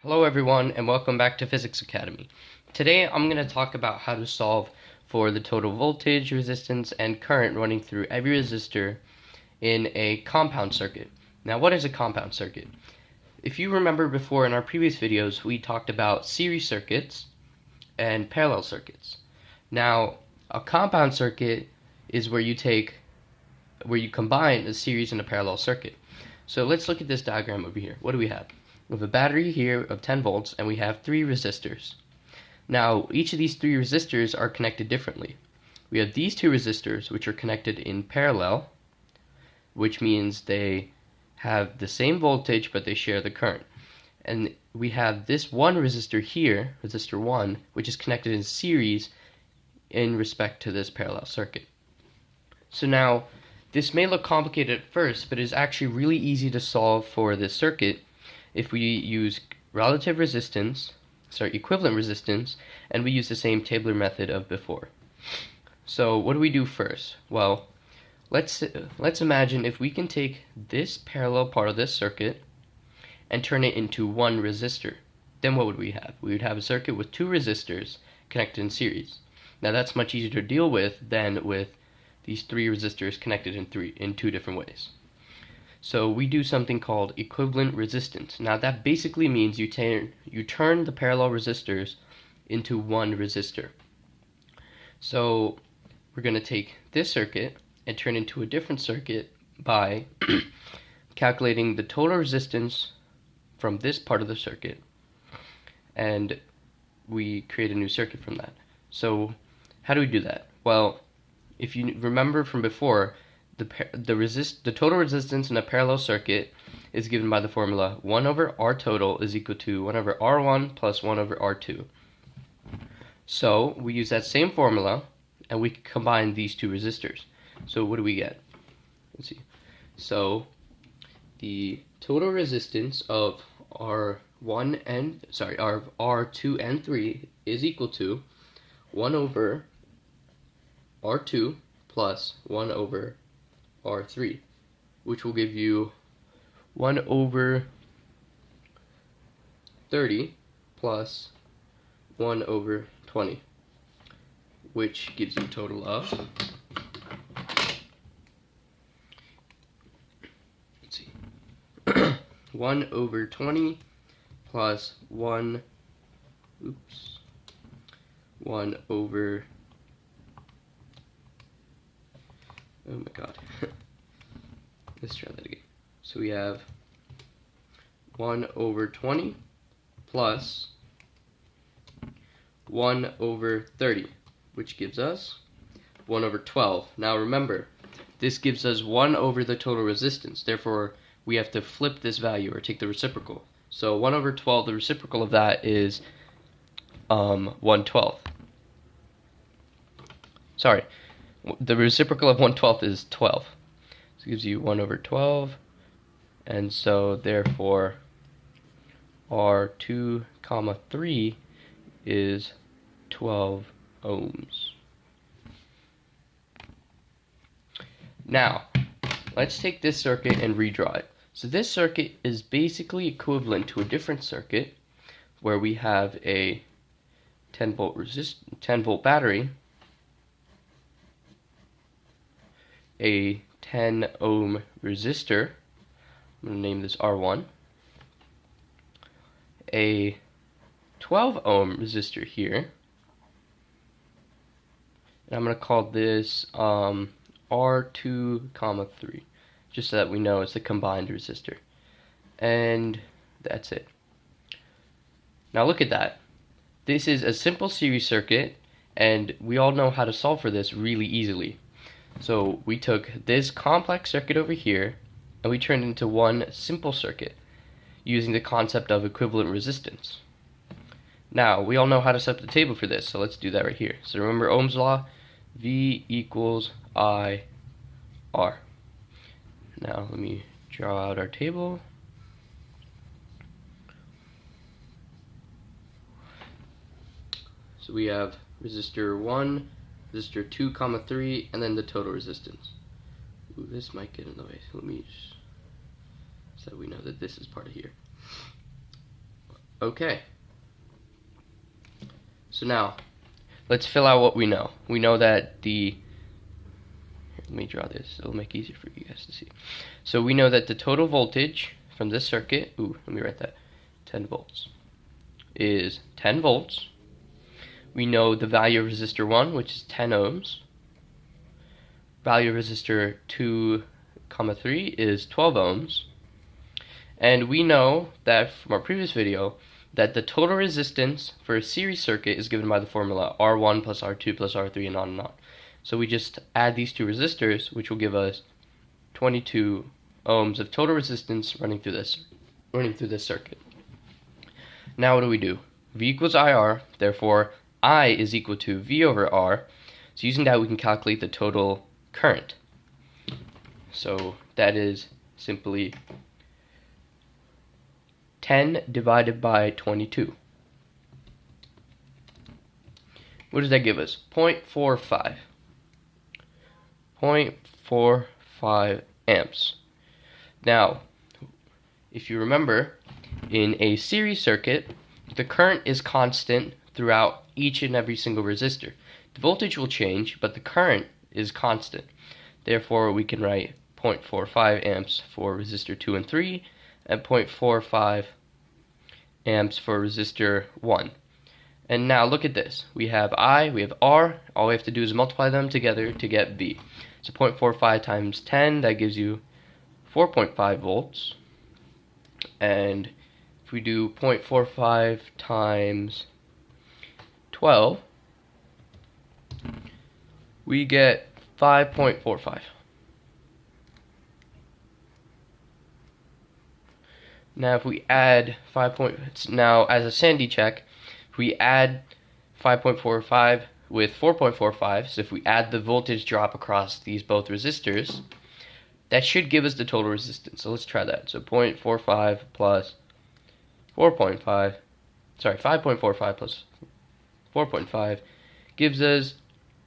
Hello everyone and welcome back to Physics Academy. Today I'm going to talk about how to solve for the total voltage, resistance, and current running through every resistor in a compound circuit. Now what is a compound circuit? If you remember before in our previous videos we talked about series circuits and parallel circuits. Now a compound circuit is where you combine a series and a parallel circuit. So let's look at this diagram over here. What do we have? We have a battery here of 10 volts and we have 3 resistors. Now each of these 3 resistors are connected differently. We have these 2 resistors which are connected in parallel, which means they have the same voltage but they share the current. And we have this one resistor here, resistor 1, which is connected in series in respect to this parallel circuit. So now this may look complicated at first, but it is actually really easy to solve for this circuit if we use equivalent resistance, and we use the same Taylor method of before. So what do we do first? Well, let's imagine if we can take this parallel part of this circuit and turn it into one resistor. Then what would we have? We would have a circuit with 2 resistors connected in series. Now that's much easier to deal with than with these 3 resistors connected in 2 different ways. So we do something called equivalent resistance. Now that basically means you turn the parallel resistors into one resistor. So we're going to take this circuit and turn it into a different circuit by calculating the total resistance from this part of the circuit, and we create a new circuit from that. So how do we do that? Well, if you remember from before, the total resistance in a parallel circuit is given by the formula 1 over R total is equal to 1 over R1 plus 1 over R2. So we use that same formula and we combine these 2 resistors. So what do we get? Let's see. So the total resistance of R2 and 3 is equal to 1 over R2 plus 1 over R3, which will give you 1 over 30 plus 1 over 20, which gives you a total of, let's see, 1 over 20 plus 1 over, oh my god, let's try that again. So we have 1 over 20 plus 1 over 30, which gives us 1 over 12. Now remember, this gives us 1 over the total resistance. Therefore, we have to flip this value or take the reciprocal. So 1 over 12, the reciprocal of that is 1/12. Sorry, the reciprocal of 1/12 is 12. So it gives you 1 over 12, and so therefore R2, 3 is 12 ohms. Now, let's take this circuit and redraw it. So this circuit is basically equivalent to a different circuit where we have a 10 volt battery, a 10 ohm resistor, I'm going to name this R1, a 12 ohm resistor here, and I'm going to call this R2, 3, just so that we know it's a combined resistor. And that's it. Now look at that. This is a simple series circuit, and we all know how to solve for this really easily. So we took this complex circuit over here and we turned it into one simple circuit using the concept of equivalent resistance. Now we all know how to set up the table for this, so let's do that right here. So remember Ohm's law, V equals I R. Now let me draw out our table. So we have resistor 1, resistor 2, 3, and then the total resistance. Ooh, this might get in the way, so let me just, so we know that this is part of here. Okay. So now, let's fill out what we know. We know that the, let me draw this, it'll make it easier for you guys to see. So we know that the total voltage from this circuit, let me write that, 10 volts, is 10 volts. We know the value of resistor 1, which is 10 ohms. Value of resistor 2, 3 is 12 ohms. And we know that from our previous video that the total resistance for a series circuit is given by the formula R1 plus R2 plus R3 and on and on. So we just add these two resistors, which will give us 22 ohms of total resistance running through this circuit. Now what do? V equals IR, therefore I is equal to V over R. So using that we can calculate the total current. So that is simply 10 divided by 22. What does that give us? 0.45. 0.45 amps. Now, if you remember, in a series circuit, the current is constant throughout each and every single resistor. The voltage will change, but the current is constant. Therefore, we can write 0.45 amps for resistor 2 and 3, and 0.45 amps for resistor 1. And now look at this. We have I, we have R. All we have to do is multiply them together to get V. So 0.45 times 10, that gives you 4.5 volts. And if we do 0.45 times 12, we get 5.45. Now if we add now as a sanity check, if we add 5.45 with 4.45, so if we add the voltage drop across these both resistors, that should give us the total resistance. So let's try that. So 0.45 plus 4.5, sorry, 5.45 plus 4.5 gives us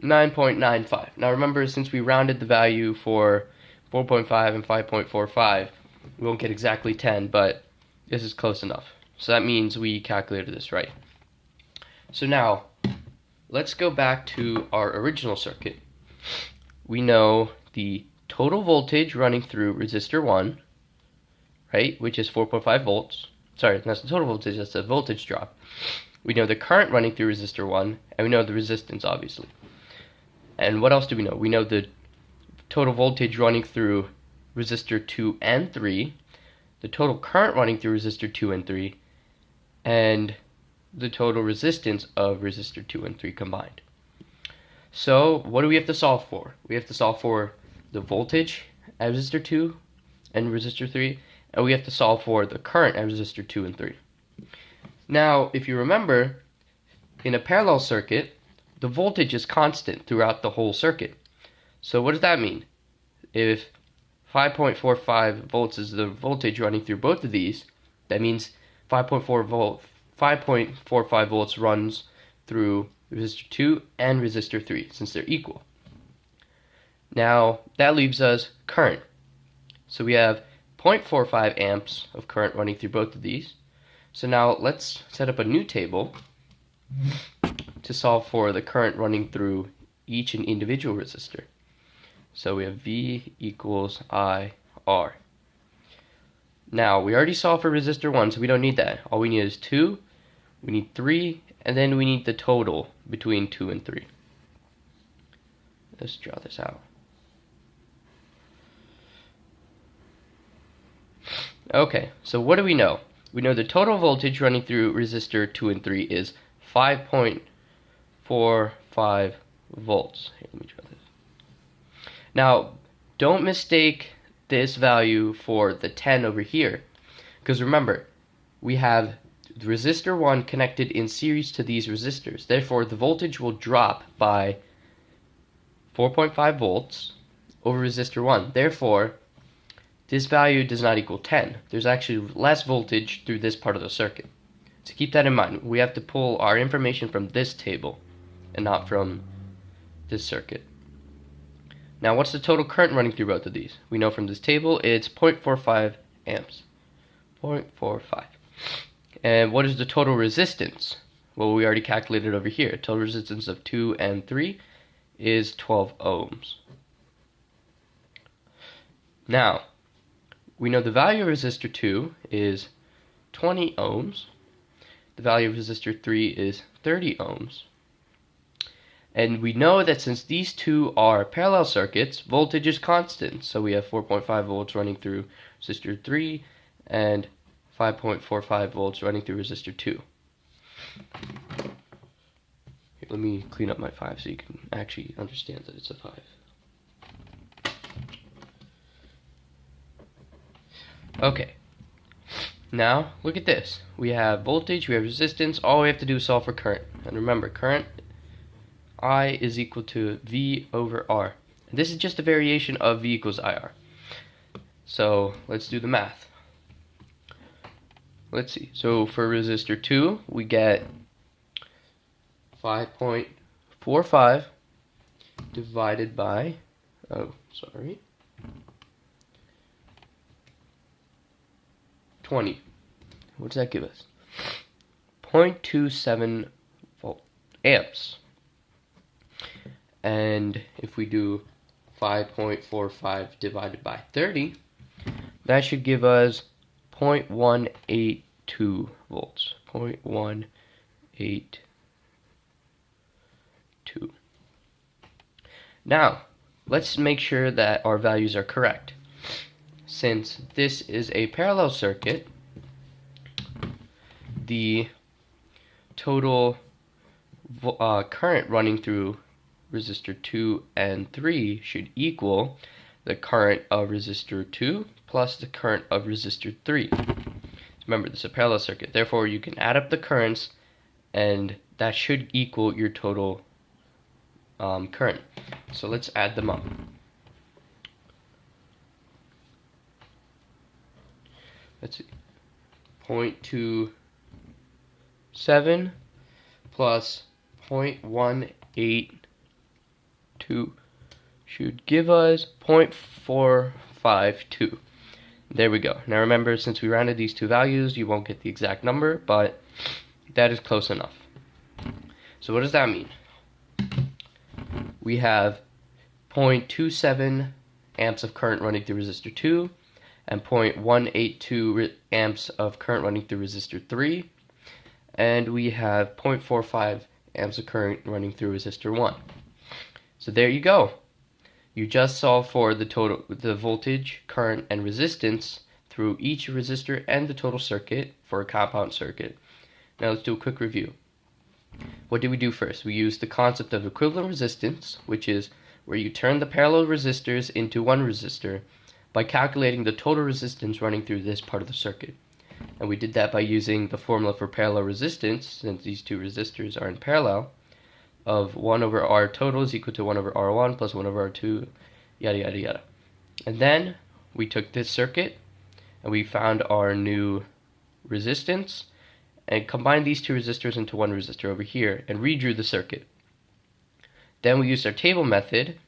9.95. Now remember, since we rounded the value for 4.5 and 5.45, we won't get exactly 10, but this is close enough. So that means we calculated this right. So now, let's go back to our original circuit. We know the total voltage running through resistor 1, right, which is 4.5 volts. Sorry, that's the total voltage, that's the voltage drop. We know the current running through resistor 1, and we know the resistance, obviously. And what else do we know? We know the total voltage running through resistor 2 and 3, the total current running through resistor 2 and 3, and the total resistance of resistor 2 and 3 combined. So what do we have to solve for? We have to solve for the voltage at resistor 2 and resistor 3, and we have to solve for the current at resistor 2 and 3. Now, if you remember, in a parallel circuit, the voltage is constant throughout the whole circuit. So what does that mean? If 5.45 volts is the voltage running through both of these, that means 5.45 volts runs through resistor 2 and resistor 3, since they're equal. Now, that leaves us current. So we have 0.45 amps of current running through both of these. So now let's set up a new table to solve for the current running through each and individual resistor. So we have V equals IR. Now, we already solved for resistor 1, so we don't need that. All we need is 2, we need 3, and then we need the total between 2 and 3. Let's draw this out. Okay, so what do we know? We know the total voltage running through resistor 2 and 3 is 5.45 volts. Here, let me draw this. Now, don't mistake this value for the 10 over here, because remember, we have the resistor 1 connected in series to these resistors. Therefore, the voltage will drop by 4.5 volts over resistor 1. Therefore, this value does not equal 10. There's actually less voltage through this part of the circuit. So keep that in mind. We have to pull our information from this table and not from this circuit. Now, what's the total current running through both of these? We know from this table it's 0.45 amps. 0.45. And what is the total resistance? Well, we already calculated over here. Total resistance of 2 and 3 is 12 ohms. Now, we know the value of resistor 2 is 20 ohms. The value of resistor 3 is 30 ohms. And we know that since these two are parallel circuits, voltage is constant. So we have 4.5 volts running through resistor 3 and 5.45 volts running through resistor 2. Here, let me clean up my 5 so you can actually understand that it's a 5. Okay, now look at this. We have voltage, we have resistance. All we have to do is solve for current. And remember, current I is equal to V over R. And this is just a variation of V equals IR. So let's do the math. Let's see. So for resistor 2, we get 5.45 divided by, 20. What does that give us? 0.27 amps. And if we do 5.45 divided by 30, that should give us 0.182 volts. 0.182. Now, let's make sure that our values are correct. Since this is a parallel circuit, the total current running through resistor 2 and 3 should equal the current of resistor 2 plus the current of resistor 3. Remember, this is a parallel circuit. Therefore, you can add up the currents, and that should equal your total current. So let's add them up. Let's see. 0.27 plus 0.182 should give us 0.452. There we go. Now remember, since we rounded these two values, you won't get the exact number, but that is close enough. So what does that mean? We have 0.27 amps of current running through resistor 2 and 0.182 amps of current running through resistor 3, and we have 0.45 amps of current running through resistor 1. So there you go. You just solved for the voltage, current, and resistance through each resistor and the total circuit for a compound circuit. Now let's do a quick review. What did we do first? We used the concept of equivalent resistance, which is where you turn the parallel resistors into one resistor by calculating the total resistance running through this part of the circuit. And we did that by using the formula for parallel resistance, since these two resistors are in parallel, of 1 over R total is equal to 1 over R1 plus 1 over R2, yada yada yada. And then we took this circuit and we found our new resistance and combined these two resistors into one resistor over here and redrew the circuit. Then we used our table method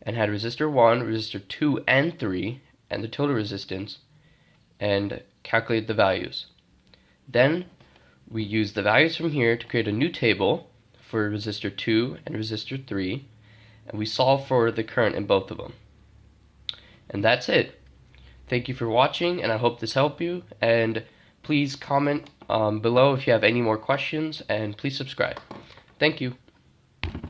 and had resistor 1, resistor 2, and 3 and the total resistance and calculated the values. Then we used the values from here to create a new table for resistor 2 and resistor 3, and we solved for the current in both of them. And that's it. Thank you for watching, and I hope this helped you, and please comment below if you have any more questions, and please subscribe. Thank you.